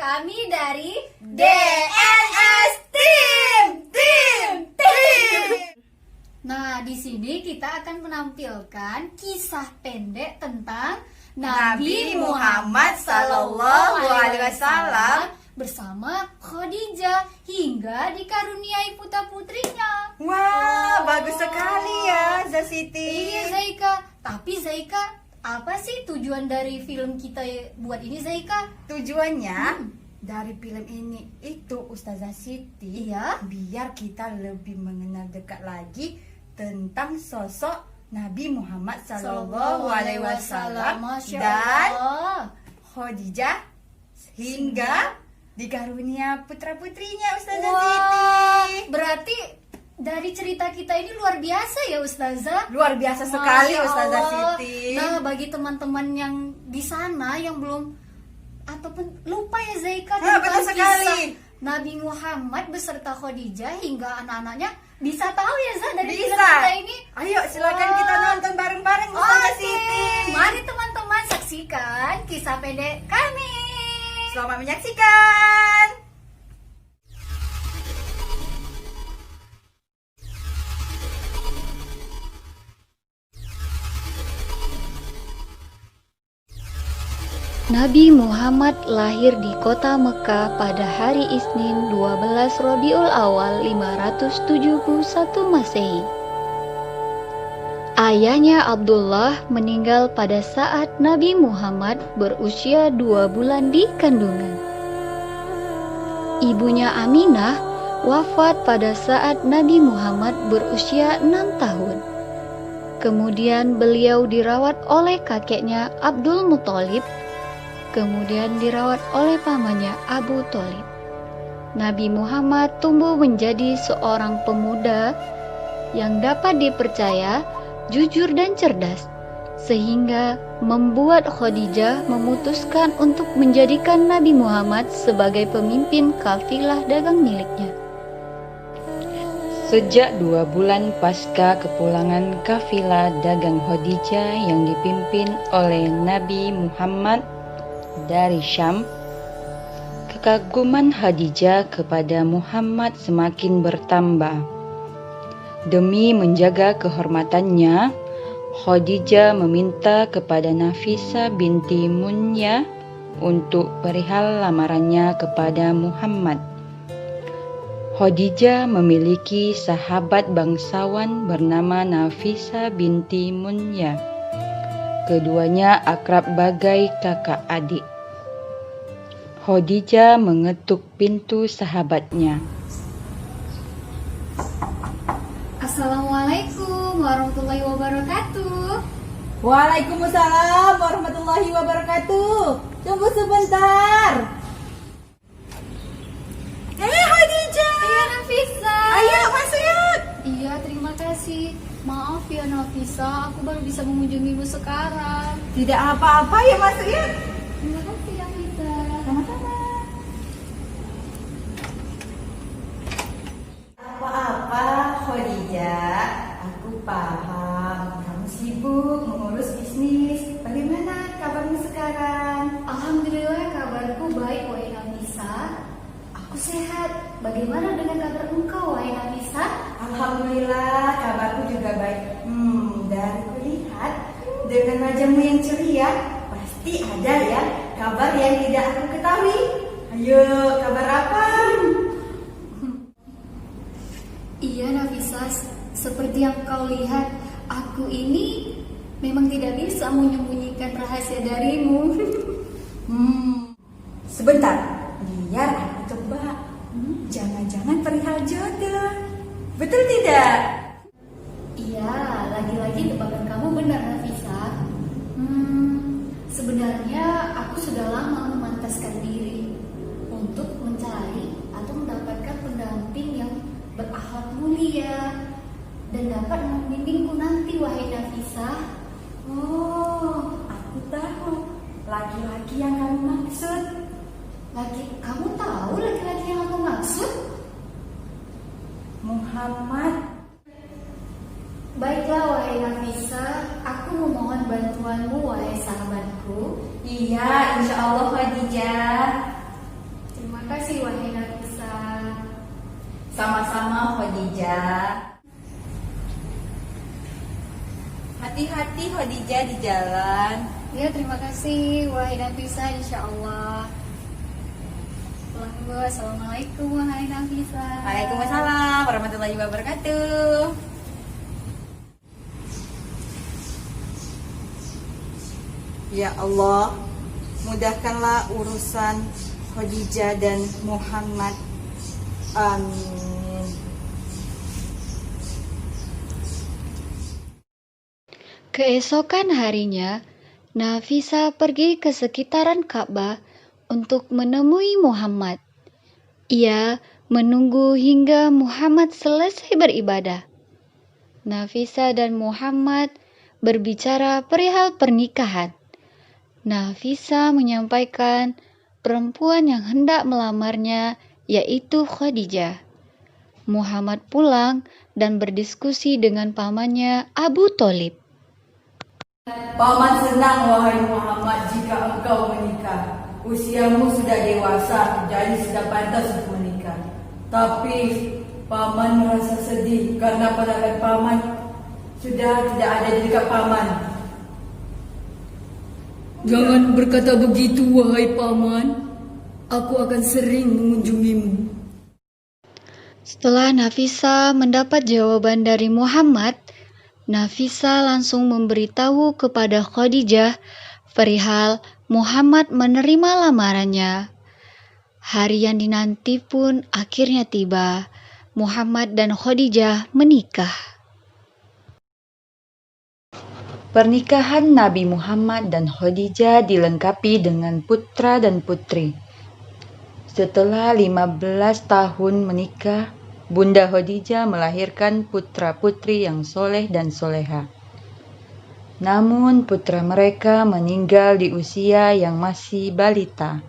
Kami dari DNS Team. Nah, di sini kita akan menampilkan kisah pendek tentang Nabi Muhammad Sallallahu Alaihi Wasallam bersama Khadijah hingga dikaruniai putra-putrinya. Wah, bagus sekali ya, Zasiti. Iya, Zaika. Tapi Zaika, apa sih tujuan dari film kita buat ini, Zaika? Tujuannya dari film ini itu Ustazah Siti, Iya. biar kita lebih mengenal dekat lagi tentang sosok Nabi Muhammad Sallallahu Alaihi Wasallam Masya dan Allah. Khadijah hingga dikarunia putra-putrinya Ustazah Wah, Siti. berarti dari cerita kita ini luar biasa ya, Ustazah. Luar biasa sekali Masya Ustazah Allah. Siti. Nah, bagi teman-teman yang di sana yang belum ataupun lupa ya, Zaika, betul tentang sekali. kisah Nabi Muhammad beserta Khadijah hingga anak-anaknya, bisa tahu ya, Zah, dari film Bisa. kita ini. Ayo silakan Wah. kita nonton bareng-bareng Ustazah Oke, Siti. mari teman-teman saksikan kisah pendek kami. Selamat menyaksikan. Nabi Muhammad lahir di kota Mekah pada hari Isnin 12 Rabiul Awal 571 Masehi. Ayahnya Abdullah meninggal pada saat Nabi Muhammad berusia 2 bulan di kandungan. Ibunya Aminah wafat pada saat Nabi Muhammad berusia 6 tahun. Kemudian beliau dirawat oleh kakeknya Abdul Muthalib, kemudian dirawat oleh pamannya Abu Thalib. Nabi Muhammad tumbuh menjadi seorang pemuda yang dapat dipercaya, jujur dan cerdas, sehingga membuat Khadijah memutuskan untuk menjadikan Nabi Muhammad sebagai pemimpin kafilah dagang miliknya. Sejak 2 bulan pasca kepulangan kafilah dagang Khadijah yang dipimpin oleh Nabi Muhammad dari Syam, kekaguman Khadijah kepada Muhammad semakin bertambah. Demi menjaga kehormatannya, Khadijah meminta kepada Nafisah binti Munya untuk perihal lamarannya kepada Muhammad. Khadijah memiliki sahabat bangsawan bernama Nafisah binti Munya. Keduanya akrab bagai kakak adik. Khadijah mengetuk pintu sahabatnya. Assalamualaikum warahmatullahi wabarakatuh. Waalaikumsalam warahmatullahi wabarakatuh. Tunggu sebentar. Khadijah. Iya, Nafisa. Ayo masuk. Iya, terima kasih. Maaf ya, Nafisa, aku baru bisa mengunjungimu sekarang. Tidak apa-apa ya, masuk ya. Terima kasih, Nafisa. Sama-sama. Apa-apa Khadijah, aku paham kamu sibuk mengurus bisnis. Bagaimana kabarmu sekarang? Alhamdulillah, kabarku baik, wahai Nafisa. Aku sehat. Bagaimana dengan kabar engkau, wahai Nafisa? Alhamdulillah kabarku juga baik. Dan kulihat dengan wajahmu yang ceria, pasti ada ya kabar yang tidak aku ketahui. Ayo, kabar apa? Iya, Nafisa, seperti yang kau lihat, aku ini memang tidak bisa menyembunyikan rahasia darimu. Sebentar, biar aku coba. Jangan-jangan perihal jodoh. Betul tidak? Iya, lagi-lagi tebakan kamu benar, Nafisa. Sebenarnya aku sudah lama memantaskan diri untuk mencari atau mendapatkan pendamping yang berakhlak mulia dan dapat membimbingku nanti, wahai Nafisa. Oh, aku tahu. Laki-laki yang kamu maksud. Kamu tahu laki-laki yang aku maksud? Muhammad. Baiklah, wahai Nafisa, aku memohon bantuanmu, wahai sahabatku. Iya, insya Allah Khadijah. Terima kasih wahai Nafisa. Sama-sama Khadijah. Hati-hati Khadijah di jalan. Ya, terima kasih wahai Nafisa, insya Allah. Pulang dulu. Assalamualaikum wahai Nafisa. Waalaikumsalam warahmatullahi wabarakatuh. Ya Allah, mudahkanlah urusan Khadijah dan Muhammad. Amin. Keesokan harinya, Nafisa pergi ke sekitaran Ka'bah untuk menemui Muhammad. Ia menunggu hingga Muhammad selesai beribadah. Nafisa dan Muhammad berbicara perihal pernikahan. Nafisa menyampaikan perempuan yang hendak melamarnya, yaitu Khadijah. Muhammad pulang dan berdiskusi dengan pamannya Abu Tholib. Paman senang wahai Muhammad jika engkau menikah. Usiamu sudah dewasa, jadi sudah pantas untuk menikah. Tapi paman merasa sedih karena ponakan paman sudah tidak ada di dekat paman. Jangan berkata begitu, wahai paman. Aku akan sering mengunjungimu. Setelah Nafisa mendapat jawaban dari Muhammad, Nafisa langsung memberitahu kepada Khadijah perihal Muhammad menerima lamarannya. Hari yang dinanti pun akhirnya tiba. Muhammad dan Khadijah menikah. Pernikahan Nabi Muhammad dan Khadijah dilengkapi dengan putra dan putri. Setelah 15 tahun menikah, Bunda Khadijah melahirkan putra-putri yang soleh dan soleha. Namun putra mereka meninggal di usia yang masih balita.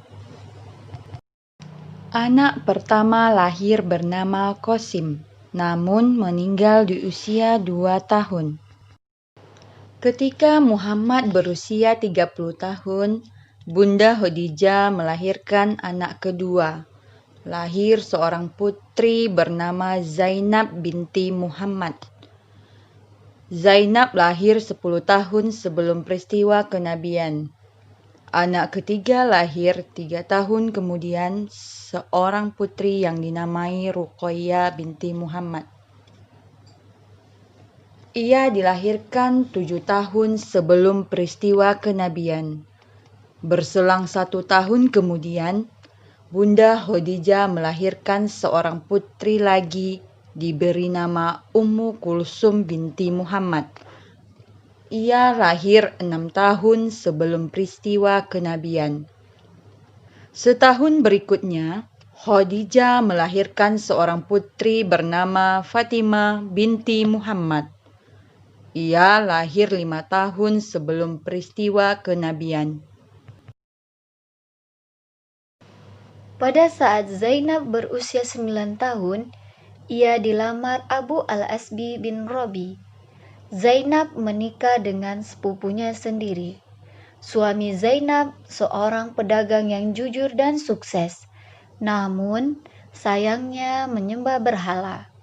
Anak pertama lahir bernama Qasim, namun meninggal di usia 2 tahun. Ketika Muhammad berusia 30 tahun, Bunda Khadijah melahirkan anak kedua. Lahir seorang putri bernama Zainab binti Muhammad. Zainab lahir 10 tahun sebelum peristiwa kenabian. Anak ketiga lahir 3 tahun kemudian, seorang putri yang dinamai Ruqayyah binti Muhammad. Ia dilahirkan 7 tahun sebelum peristiwa kenabian. Berselang 1 tahun kemudian, Bunda Khadijah melahirkan seorang putri lagi diberi nama Ummu Kulsum binti Muhammad. Ia lahir 6 tahun sebelum peristiwa kenabian. Setahun berikutnya, Khadijah melahirkan seorang putri bernama Fatimah binti Muhammad. Ia lahir 5 tahun sebelum peristiwa kenabian. Pada saat Zainab berusia 9 tahun, ia dilamar Abu Al-Asbi bin Robi. Zainab menikah dengan sepupunya sendiri. Suami Zainab seorang pedagang yang jujur dan sukses, namun sayangnya menyembah berhala.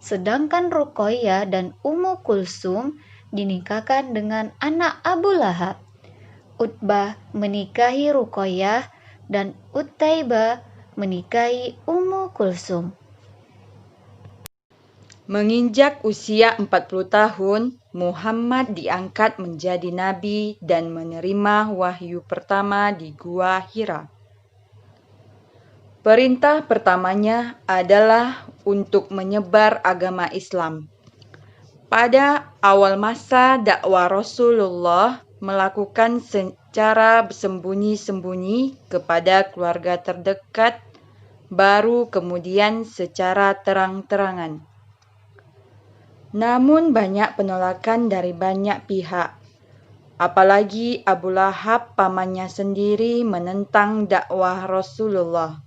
Sedangkan Ruqayyah dan Ummu Kulsum dinikahkan dengan anak Abu Lahab. Utbah menikahi Ruqayyah dan Utaibah menikahi Ummu Kulsum. Menginjak usia 40 tahun, Muhammad diangkat menjadi nabi dan menerima wahyu pertama di Gua Hira. Perintah pertamanya adalah untuk menyebar agama Islam. Pada awal masa dakwah Rasulullah melakukan secara sembunyi-sembunyi kepada keluarga terdekat, baru kemudian secara terang-terangan. Namun banyak penolakan dari banyak pihak. Apalagi Abu Lahab pamannya sendiri menentang dakwah Rasulullah.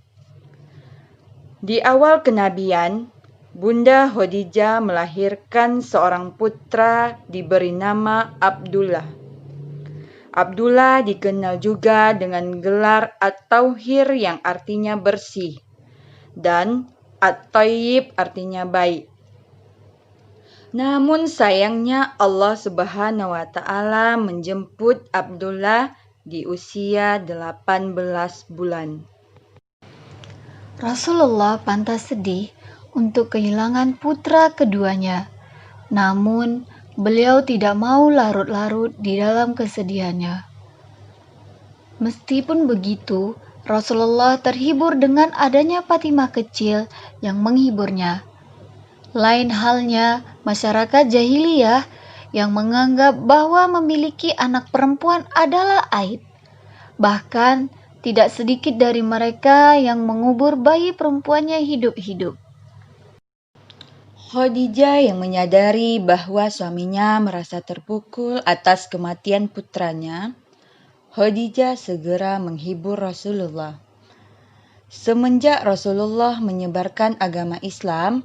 Di awal kenabian, Bunda Khadijah melahirkan seorang putra diberi nama Abdullah. Abdullah dikenal juga dengan gelar At-Tauhir yang artinya bersih dan At-Thayyib artinya baik. Namun sayangnya Allah Subhanahu wa taala menjemput Abdullah di usia 18 bulan. Rasulullah pantas sedih untuk kehilangan putra keduanya. Namun, beliau tidak mau larut-larut di dalam kesedihannya. Meskipun begitu, Rasulullah terhibur dengan adanya Fatimah kecil yang menghiburnya. Lain halnya masyarakat jahiliyah yang menganggap bahwa memiliki anak perempuan adalah aib. Bahkan, tidak sedikit dari mereka yang mengubur bayi perempuannya hidup-hidup. Khadijah yang menyadari bahwa suaminya merasa terpukul atas kematian putranya, Khadijah segera menghibur Rasulullah. Semenjak Rasulullah menyebarkan agama Islam,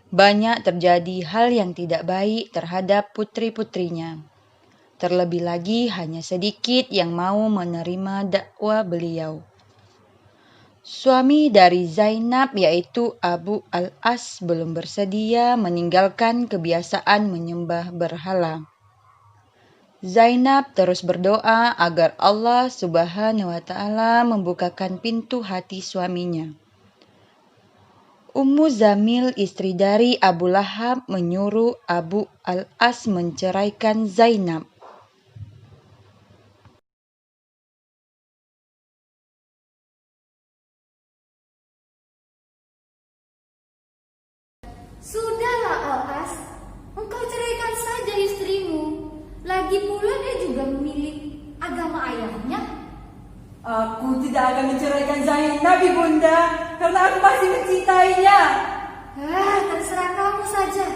banyak terjadi hal yang tidak baik terhadap putri-putrinya. Terlebih lagi hanya sedikit yang mau menerima dakwah beliau. Suami dari Zainab yaitu Abu Al-As belum bersedia meninggalkan kebiasaan menyembah berhala. Zainab terus berdoa agar Allah Subhanahu wa taala membukakan pintu hati suaminya. Ummu Zamil, istri dari Abu Lahab, menyuruh Abu Al-As menceraikan Zainab. Sudahlah Al-As, engkau ceraikan saja istrimu. Lagi pula dia juga memilih agama ayahnya. Aku tidak akan menceraikan Zainab, Ibunda, karena aku masih mencintainya. Terserah kamu saja.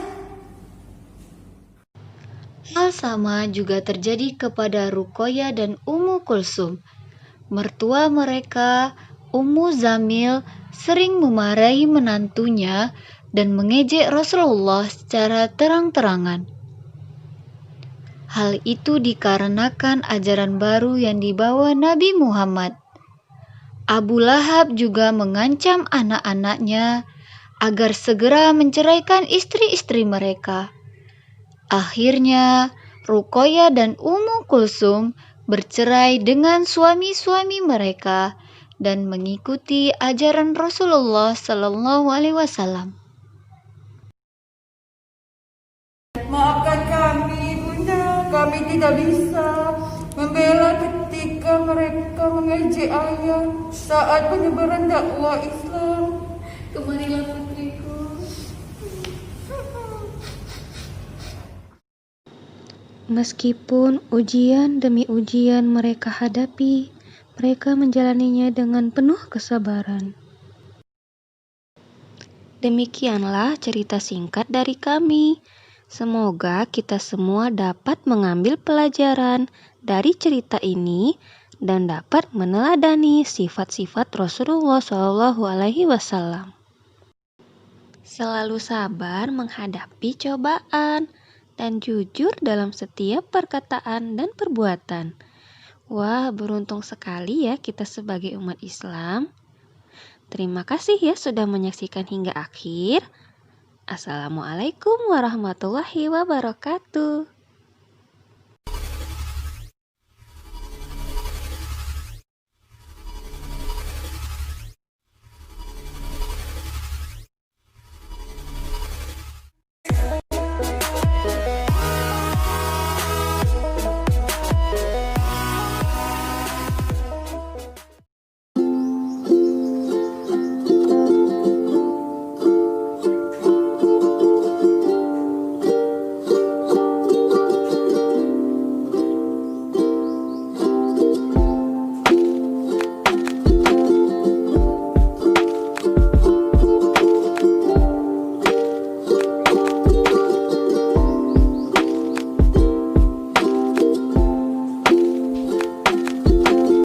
Hal sama juga terjadi kepada Ruqayyah dan Ummu Kulsum. Mertua mereka, Ummu Zamil, sering memarahi menantunya dan mengejek Rasulullah secara terang-terangan. Hal itu dikarenakan ajaran baru yang dibawa Nabi Muhammad. Abu Lahab juga mengancam anak-anaknya agar segera menceraikan istri-istri mereka. Akhirnya, Ruqayyah dan Ummu Kulsum bercerai dengan suami-suami mereka dan mengikuti ajaran Rasulullah Sallallahu Alaihi Wasallam. Maafkan kami, Bunda. Kami tidak bisa membela ketika mereka mengejek ayah saat penyebaran dakwah Islam. Kemarilah putriku. Meskipun ujian demi ujian mereka hadapi, mereka menjalaninya dengan penuh kesabaran. Demikianlah cerita singkat dari kami. Semoga kita semua dapat mengambil pelajaran dari cerita ini dan dapat meneladani sifat-sifat Rasulullah SAW. Selalu sabar menghadapi cobaan dan jujur dalam setiap perkataan dan perbuatan. Wah, beruntung sekali ya kita sebagai umat Islam. Terima kasih ya sudah menyaksikan hingga akhir. Assalamualaikum warahmatullahi wabarakatuh.